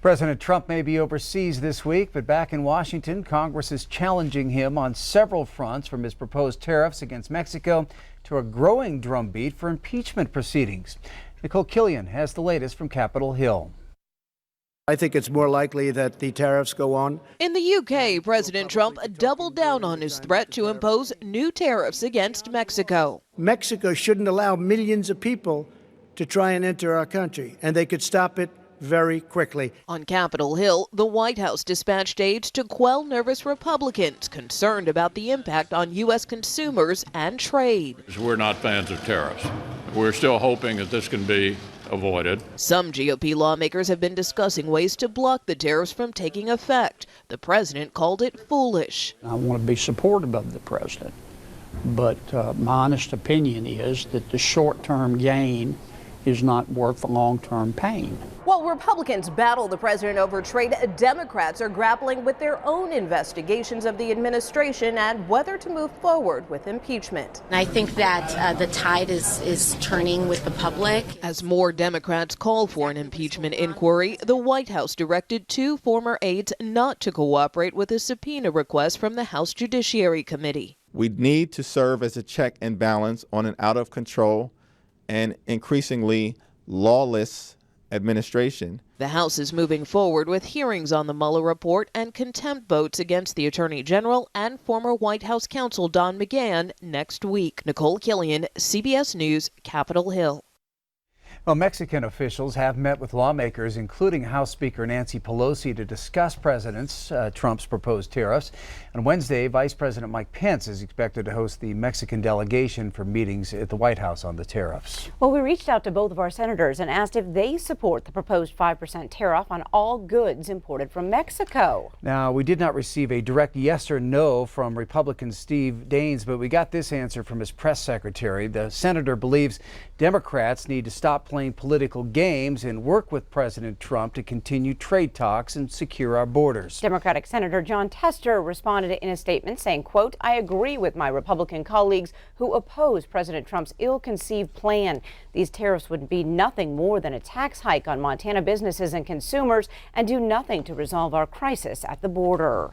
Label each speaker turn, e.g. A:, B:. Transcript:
A: President Trump may be overseas this week, but back in Washington, Congress is challenging him on several fronts, from his proposed tariffs against Mexico to a growing drumbeat for impeachment proceedings. Nicole Killian has the latest from Capitol Hill.
B: I think it's more likely that the tariffs go on.
C: In the UK, President Trump doubled down on his threat to impose new tariffs against Mexico.
B: Mexico shouldn't allow millions of people to try and enter our country, and they could stop it very quickly.
C: On Capitol Hill, the White House dispatched aides to quell nervous Republicans concerned about the impact on U.S. consumers and trade.
D: We're not fans of tariffs. We're still hoping that this can be avoided.
C: Some GOP lawmakers have been discussing ways to block the tariffs from taking effect. The president called it foolish.
E: I want to be supportive of the president, but my honest opinion is that the short-term gain is not worth the long-term pain.
F: While Republicans battle the president over trade, Democrats are grappling with their own investigations of the administration and whether to move forward with impeachment.
G: I think that the tide is turning with the public.
C: As more Democrats call for an impeachment inquiry, the White House directed two former aides not to cooperate with a subpoena request from the House Judiciary Committee.
H: We need to serve as a check and balance on an out-of-control and increasingly lawless administration.
C: The House is moving forward with hearings on the Mueller report and contempt votes against the Attorney General and former White House counsel Don McGahn next week. Nicole Killian, CBS News, Capitol Hill.
A: Well, Mexican officials have met with lawmakers, including House Speaker Nancy Pelosi, to discuss President Trump's proposed tariffs. On Wednesday, Vice President Mike Pence is expected to host the Mexican delegation for meetings at the White House on the tariffs.
I: Well, we reached out to both of our senators and asked if they support the proposed 5% tariff on all goods imported from Mexico.
A: Now, we did not receive a direct yes or no from Republican Steve Daines, but we got this answer from his press secretary. The senator believes Democrats need to stop playing political games and work with President Trump to continue trade talks and secure our borders.
I: Democratic Senator John Tester responded in a statement saying, quote, "I agree with my Republican colleagues who oppose President Trump's ill-conceived plan. These tariffs would be nothing more than a tax hike on Montana businesses and consumers and do nothing to resolve our crisis at the border."